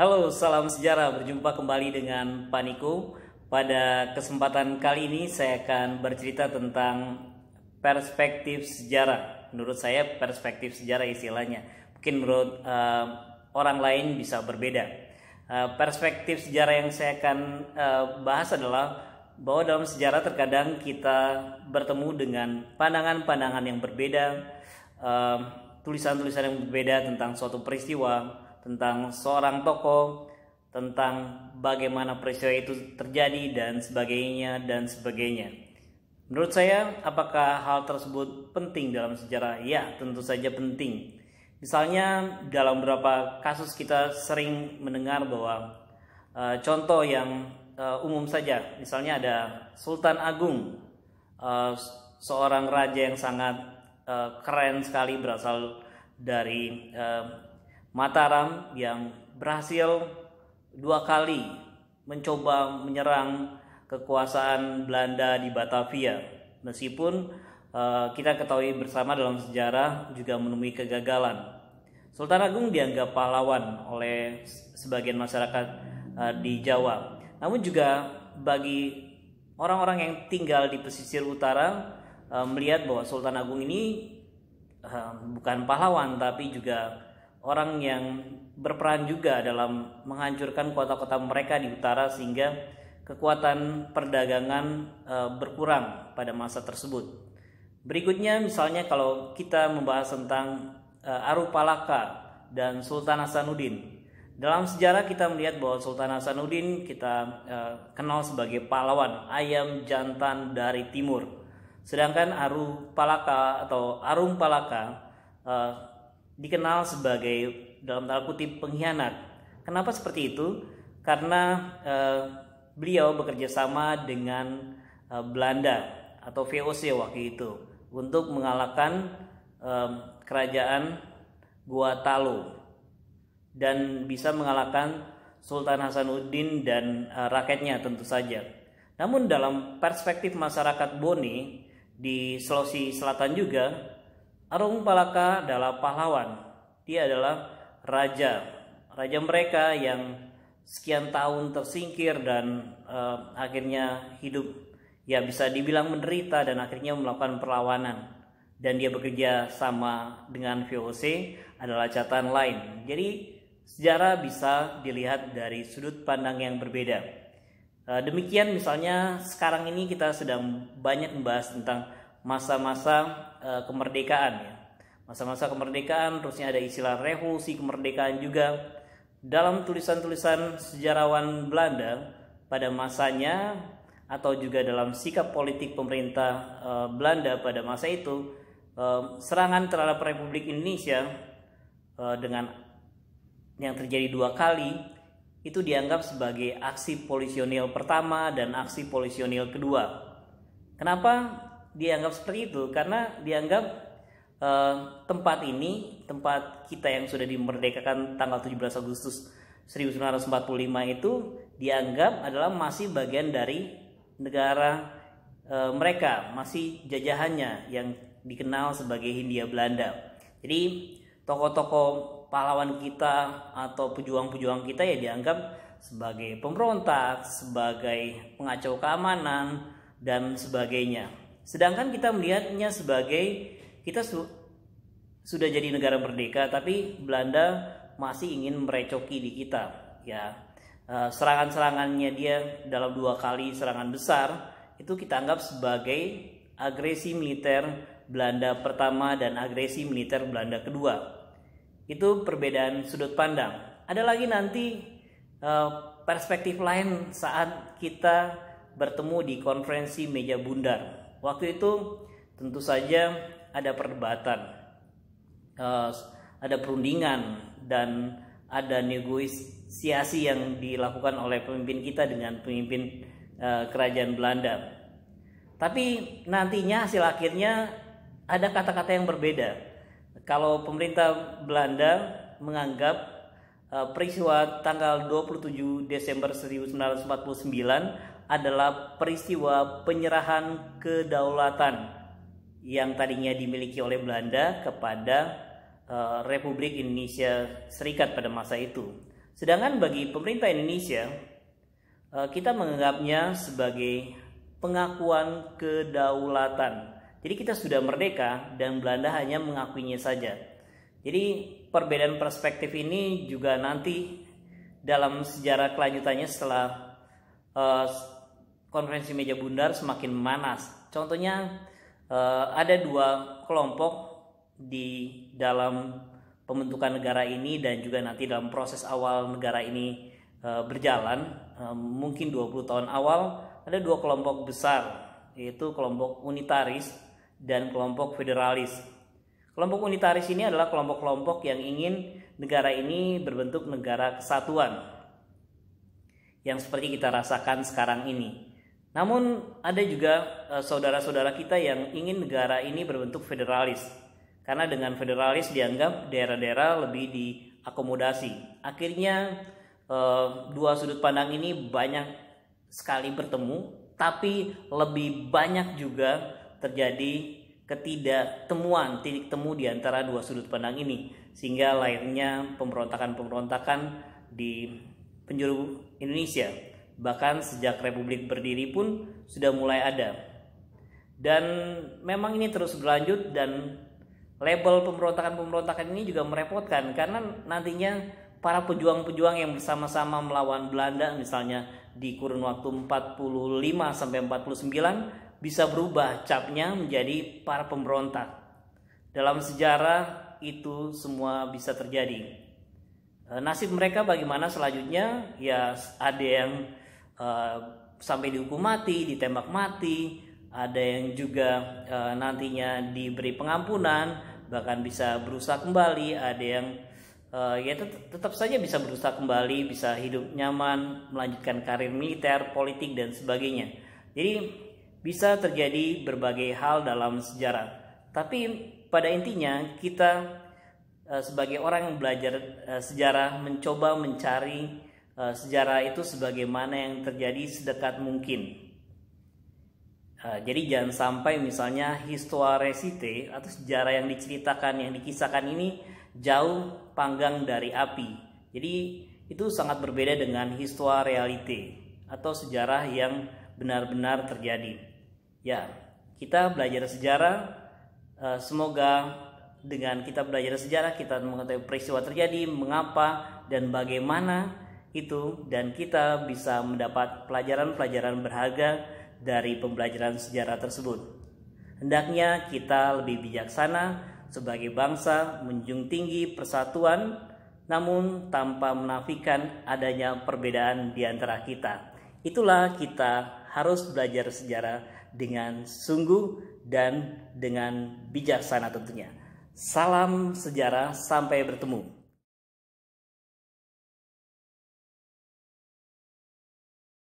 Halo, salam sejarah. Berjumpa kembali dengan Pak Niko. Pada kesempatan kali ini saya akan bercerita tentang perspektif sejarah. Menurut saya perspektif sejarah istilahnya. Mungkin menurut orang lain bisa berbeda. Perspektif sejarah yang saya akan bahas adalah bahwa dalam sejarah terkadang kita bertemu dengan pandangan-pandangan yang berbeda, tulisan-tulisan yang berbeda tentang suatu peristiwa, tentang seorang tokoh, tentang bagaimana peristiwa itu terjadi dan sebagainya. Menurut saya, apakah hal tersebut penting dalam sejarah? Ya, tentu saja penting. Misalnya dalam beberapa kasus kita sering mendengar bahwa contoh yang umum saja, misalnya ada Sultan Agung, seorang raja yang sangat keren sekali, berasal dari Mataram, yang berhasil 2 kali mencoba menyerang kekuasaan Belanda di Batavia. Meskipun kita ketahui bersama dalam sejarah juga menemui kegagalan. Sultan Agung dianggap pahlawan oleh sebagian masyarakat di Jawa. Namun juga bagi orang-orang yang tinggal di pesisir utara melihat bahwa Sultan Agung ini bukan pahlawan, tapi juga orang yang berperan juga dalam menghancurkan kota-kota mereka di utara, sehingga kekuatan perdagangan berkurang pada masa tersebut. Berikutnya misalnya kalau kita membahas tentang Arupalaka dan Sultan Hasanuddin. Dalam sejarah kita melihat bahwa Sultan Hasanuddin kita kenal sebagai pahlawan, ayam jantan dari timur. Sedangkan Arupalaka atau Arumpalaka dikenal sebagai dalam tanda kutip pengkhianat. Kenapa seperti itu? Karena beliau bekerja sama dengan Belanda atau VOC waktu itu untuk mengalahkan kerajaan Gua-Talu dan bisa mengalahkan Sultan Hasanuddin dan rakyatnya tentu saja. Namun dalam perspektif masyarakat Bone di Sulawesi Selatan juga, Arung-Palaka adalah pahlawan. Dia adalah raja mereka yang sekian tahun tersingkir dan akhirnya hidup ya bisa dibilang menderita dan akhirnya melakukan perlawanan. Dan dia bekerja sama dengan VOC adalah catatan lain. Jadi sejarah bisa dilihat dari sudut pandang yang berbeda. Demikian misalnya sekarang ini kita sedang banyak membahas tentang masa-masa kemerdekaan ya. Masa-masa kemerdekaan, terusnya ada istilah revolusi kemerdekaan juga. Dalam tulisan-tulisan sejarawan Belanda pada masanya atau juga dalam sikap politik pemerintah Belanda pada masa itu, serangan terhadap Republik Indonesia dengan yang terjadi 2 kali itu dianggap sebagai aksi polisionil pertama dan aksi polisionil kedua. Kenapa dianggap seperti itu? Karena dianggap tempat kita yang sudah dimerdekakan tanggal 17 Agustus 1945 itu dianggap adalah masih bagian dari negara mereka, masih jajahannya yang dikenal sebagai Hindia Belanda. Jadi tokoh-tokoh pahlawan kita atau pejuang-pejuang kita ya dianggap sebagai pemberontak, sebagai pengacau keamanan dan sebagainya. Sedangkan kita melihatnya sebagai kita sudah jadi negara merdeka, tapi Belanda masih ingin merecoki di kita. Ya, serangan-serangannya dia dalam 2 kali serangan besar itu kita anggap sebagai agresi militer Belanda pertama dan agresi militer Belanda kedua. Itu perbedaan sudut pandang. Ada lagi nanti perspektif lain saat kita bertemu di konferensi meja bundar. Waktu itu tentu saja ada perdebatan, ada perundingan dan ada negosiasi yang dilakukan oleh pemimpin kita dengan pemimpin kerajaan Belanda. Tapi nantinya hasil akhirnya ada kata-kata yang berbeda. Kalau pemerintah Belanda menganggap peristiwa tanggal 27 Desember 1949 adalah peristiwa penyerahan kedaulatan yang tadinya dimiliki oleh Belanda kepada Republik Indonesia Serikat pada masa itu. Sedangkan bagi pemerintah Indonesia, kita menganggapnya sebagai pengakuan kedaulatan. Jadi kita sudah merdeka dan Belanda hanya mengakuinya saja. Jadi perbedaan perspektif ini juga nanti dalam sejarah kelanjutannya setelah konferensi meja bundar semakin memanas. Contohnya ada dua kelompok di dalam pembentukan negara ini dan juga nanti dalam proses awal negara ini berjalan, mungkin 20 tahun awal, ada dua kelompok besar, yaitu kelompok unitaris dan kelompok federalis. Kelompok unitaris ini adalah kelompok-kelompok yang ingin negara ini berbentuk negara kesatuan, yang seperti kita rasakan sekarang ini. Namun ada juga saudara-saudara kita yang ingin negara ini berbentuk federalis, karena dengan federalis dianggap daerah-daerah lebih diakomodasi. Akhirnya dua sudut pandang ini banyak sekali bertemu, tapi lebih banyak juga terjadi ketidaktemuan, titik temu di antara dua sudut pandang ini, sehingga lahirnya pemberontakan-pemberontakan di penjuru Indonesia. Bahkan sejak Republik berdiri pun sudah mulai ada. Dan memang ini terus berlanjut, dan label pemberontakan-pemberontakan ini juga merepotkan, karena nantinya para pejuang-pejuang yang bersama-sama melawan Belanda, misalnya di kurun waktu 45 sampai 49, bisa berubah capnya menjadi para pemberontak. Dalam sejarah itu semua bisa terjadi. Nasib mereka bagaimana selanjutnya? Ya, ada yang sampai dihukum mati, ditembak mati, ada yang juga nantinya diberi pengampunan, bahkan bisa berusaha kembali, ada yang ya tetap saja bisa berusaha kembali, bisa hidup nyaman, melanjutkan karir militer, politik, dan sebagainya. Jadi bisa terjadi berbagai hal dalam sejarah. Tapi pada intinya kita sebagai orang yang belajar sejarah mencoba mencari sejarah itu sebagaimana yang terjadi sedekat mungkin. Jadi jangan sampai misalnya histoire recite atau sejarah yang diceritakan, yang dikisahkan ini jauh panggang dari api. Jadi itu sangat berbeda dengan histoire réalité atau sejarah yang benar-benar terjadi. Ya, kita belajar sejarah, semoga dengan kita belajar sejarah kita mengetahui peristiwa terjadi, mengapa dan bagaimana itu, dan kita bisa mendapat pelajaran-pelajaran berharga dari pembelajaran sejarah tersebut. Hendaknya kita lebih bijaksana sebagai bangsa, menjunjung tinggi persatuan, namun tanpa menafikan adanya perbedaan di antara kita. Itulah kita harus belajar sejarah dengan sungguh dan dengan bijaksana tentunya. Salam sejarah, sampai bertemu.